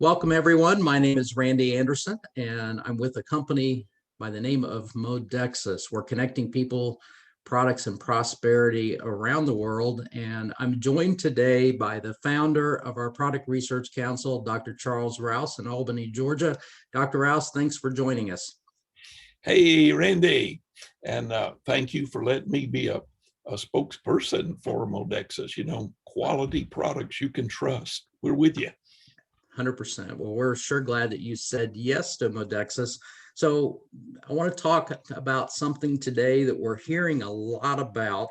Welcome, everyone. My name is Randy Anderson, and I'm with a company by the name of Modexus. We're connecting people, products, and prosperity around the world. And I'm joined today by the founder of our Product Research Council, Dr. Charles Rouse in Albany, Georgia. Dr. Rouse, thanks for joining us. Hey, Randy, and thank you for letting me be a spokesperson for Modexus. You know, quality products you can trust. We're with you. 100%. Well, we're sure glad that you said yes to Modexus. So I want to talk about something today that we're hearing a lot about,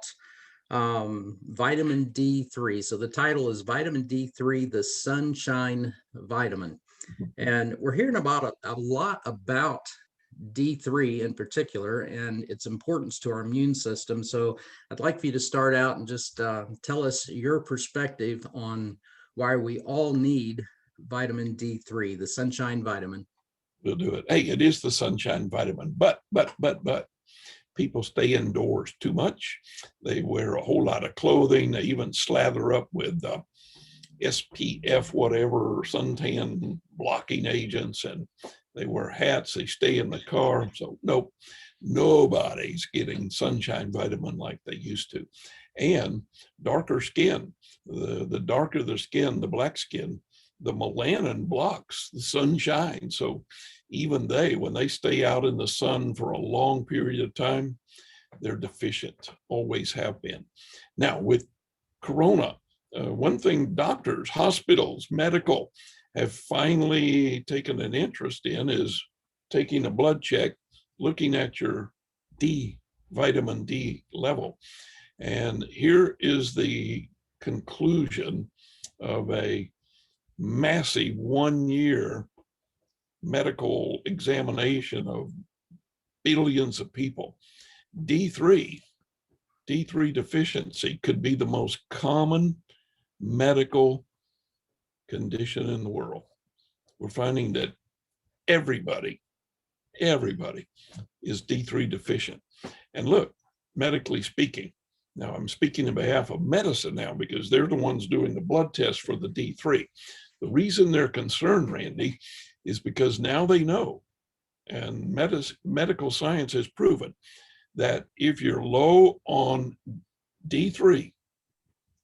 vitamin D3. So the title is Vitamin D3, the Sunshine Vitamin. And we're hearing about a lot about D3 in particular and its importance to our immune system. So I'd like for you to start out and just tell us your perspective on why we all need vitamin D3, the sunshine vitamin. We'll do it. Hey, it is the sunshine vitamin, but people stay indoors too much. They wear a whole lot of clothing. They even slather up with SPF, whatever, suntan blocking agents, and they wear hats. They stay in the car. So nope, nobody's getting sunshine vitamin like they used to. And darker skin, the darker the skin, the black skin, the melanin blocks the sunshine. So even they, when they stay out in the sun for a long period of time, they're deficient, always have been. Now with Corona, one thing doctors, hospitals, medical have finally taken an interest in is taking a blood check, looking at your vitamin D level. And here is the conclusion of a massive 1-year medical examination of billions of people. D3 deficiency could be the most common medical condition in the world. We're finding that everybody is D3 deficient. And look, medically speaking, now I'm speaking on behalf of medicine now because they're the ones doing the blood test for the D3. The reason they're concerned, Randy, is because now they know, and medical science has proven that if you're low on D3,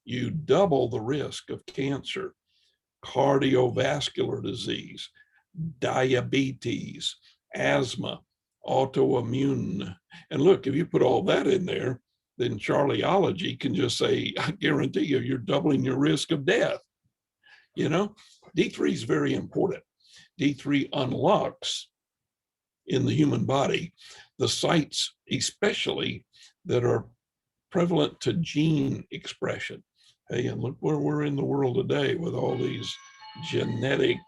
you double the risk of cancer, cardiovascular disease, diabetes, asthma, autoimmune. And look, if you put all that in there, then Charlieology can just say, I guarantee you, you're doubling your risk of death. You know, D3 is very important. D3 unlocks in the human body the sites, especially that are prevalent to gene expression. Hey, and look where we're in the world today with all these genetic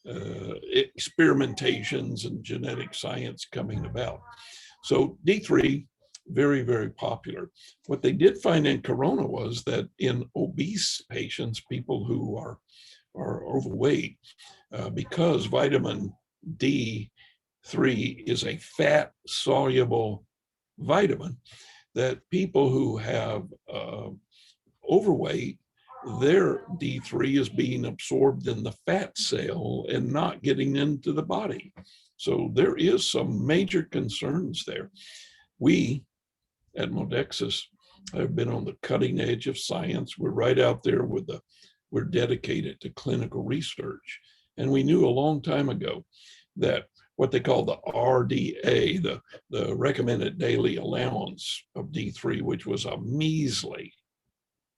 experimentations and genetic science coming about. So D3, very, very popular. What they did find in Corona was that in obese patients, people who are overweight, because vitamin D3 is a fat soluble vitamin, that people who have overweight, their D3 is being absorbed in the fat cell and not getting into the body. So there is some major concerns there. We at Modexus have been on the cutting edge of science. We're right out there with we're dedicated to clinical research. And we knew a long time ago that what they call the RDA, the recommended daily allowance of D3, which was a measly,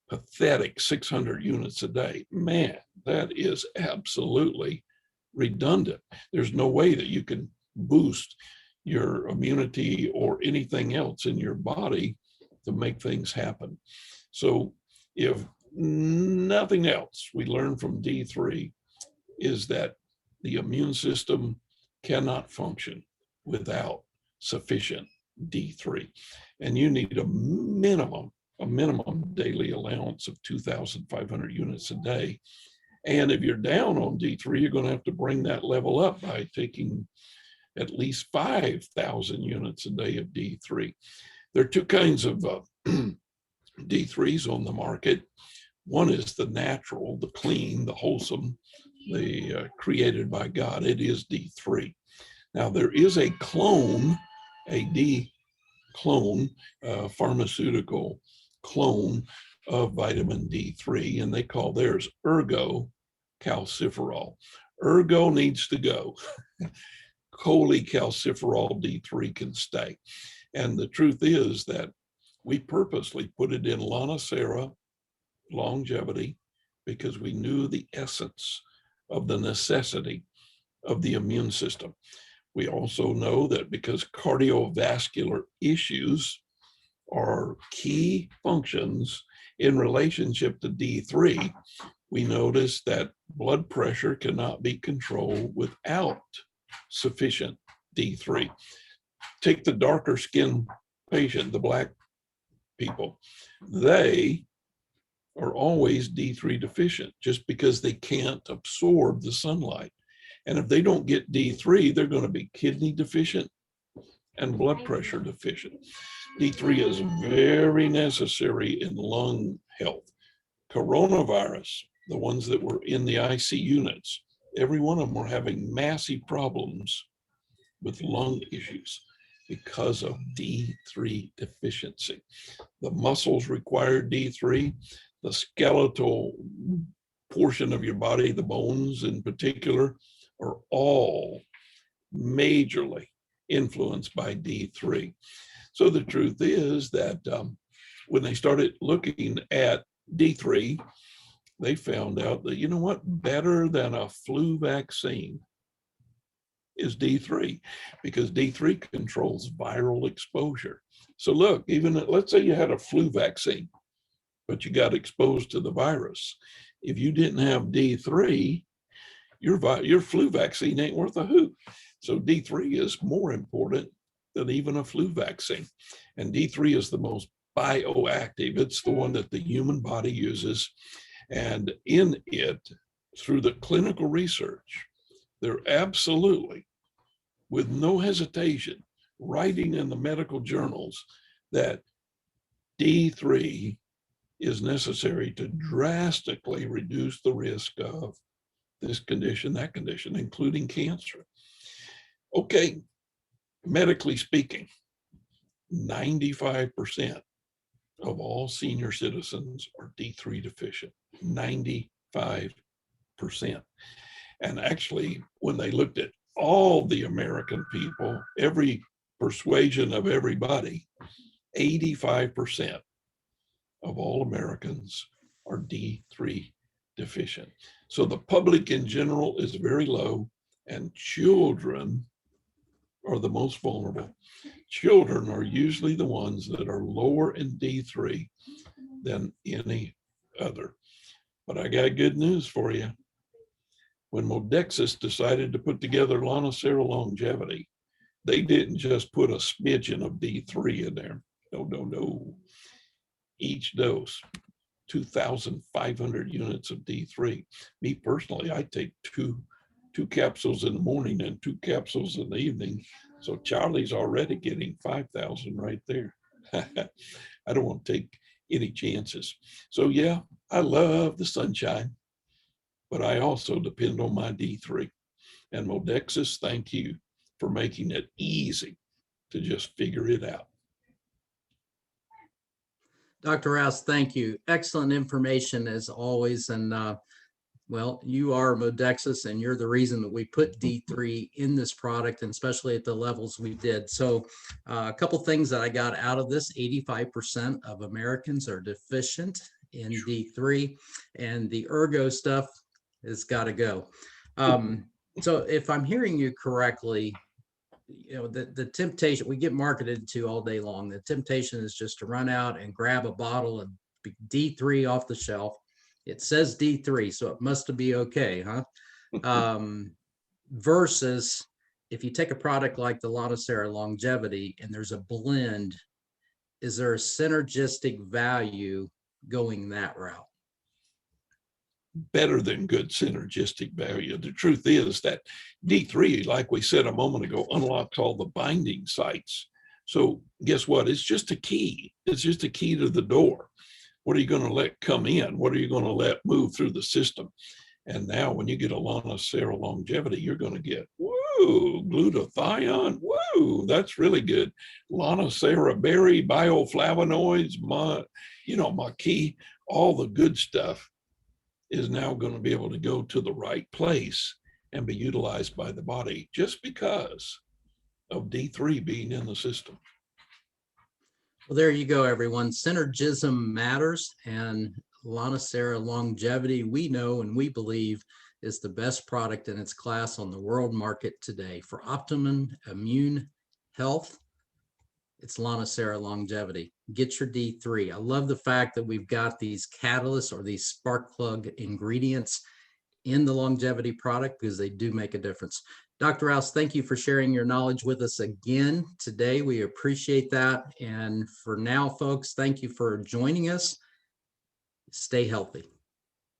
pathetic 600 units a day. Man, that is absolutely redundant. There's no way that you can boost your immunity or anything else in your body to make things happen. So if nothing else we learn from D3 is that the immune system cannot function without sufficient D3. And you need a minimum daily allowance of 2,500 units a day. And if you're down on D3, you're going to have to bring that level up by taking at least 5,000 units a day of D3. There are two kinds of D3s on the market. One is the natural, the clean, the wholesome created by God. It is D3. Now there is a clone, a D clone, pharmaceutical clone of vitamin D3, and they call theirs ergocalciferol. Ergo needs to go. Cholecalciferol D3 can stay. And the truth is that we purposely put it in Lonicera longevity because we knew the essence of the necessity of the immune system. We also know that because cardiovascular issues are key functions in relationship to D3, we notice that blood pressure cannot be controlled without sufficient D3. Take the darker skin patient, the black people. They are always D3 deficient just because they can't absorb the sunlight. And if they don't get D3, they're going to be kidney deficient and blood pressure deficient. D3 is very necessary in lung health. Coronavirus, the ones that were in the IC units, every one of them were having massive problems with lung issues because of D3 deficiency. The muscles require D3, the skeletal portion of your body, the bones in particular, are all majorly influenced by D3. So the truth is that when they started looking at D3, they found out that, you know what, better than a flu vaccine is D3, because D3 controls viral exposure. So look, even let's say you had a flu vaccine, but you got exposed to the virus. If you didn't have D3, your flu vaccine ain't worth a hoot. So D3 is more important than even a flu vaccine. And D3 is the most bioactive. It's the one that the human body uses. And in it, through the clinical research, they're absolutely, with no hesitation, writing in the medical journals that D3 is necessary to drastically reduce the risk of this condition, that condition, including cancer. Okay, medically speaking, 95% of all senior citizens are D3 deficient, 95%. And actually, when they looked at all the American people, every persuasion of everybody, 85% of all Americans are D3 deficient. So the public in general is very low, and children are the most vulnerable. Children are usually the ones that are lower in D3 than any other. But I got good news for you. When Modexus decided to put together Lonicera longevity, they didn't just put a smidgen of D3 in there. No. Each dose, 2,500 units of D3. Me personally, I take two capsules in the morning and 2 capsules in the evening. So Charlie's already getting 5,000 right there. I don't want to take any chances. So yeah, I love the sunshine, but I also depend on my D3. And Modexus, thank you for making it easy to just figure it out. Dr. Rouse, thank you. Excellent information as always. And well, you are Modexus, and you're the reason that we put D3 in this product, and especially at the levels we did. So a couple things that I got out of this: 85% of Americans are deficient in D3, and the ergo stuff has got to go. So if I'm hearing you correctly, you know, the temptation we get marketed to all day long, the temptation is just to run out and grab a bottle of D3 off the shelf. It says D3, so it must be okay, huh? Versus if you take a product like the Lonicera longevity and there's a blend, is there a synergistic value going that route? Better than good synergistic value. The truth is that D3, like we said a moment ago, unlocks all the binding sites. So guess what? It's just a key. It's just a key to the door. What are you going to let come in? What are you going to let move through the system? And now when you get a Lana-Cera longevity, you're going to get, woo, glutathione, woo, that's really good. Lana-Cera berry, bioflavonoids, maquis, all the good stuff is now going to be able to go to the right place and be utilized by the body just because of D3 being in the system. Well, there you go, everyone. Synergism matters, and Lana-Cera longevity, we know and we believe, is the best product in its class on the world market today. For optimum immune health, it's Lana-Cera longevity. Get your D3. I love the fact that we've got these catalysts or these spark plug ingredients in the longevity product because they do make a difference. Dr. Rouse, thank you for sharing your knowledge with us again today. We appreciate that. And for now, folks, thank you for joining us. Stay healthy.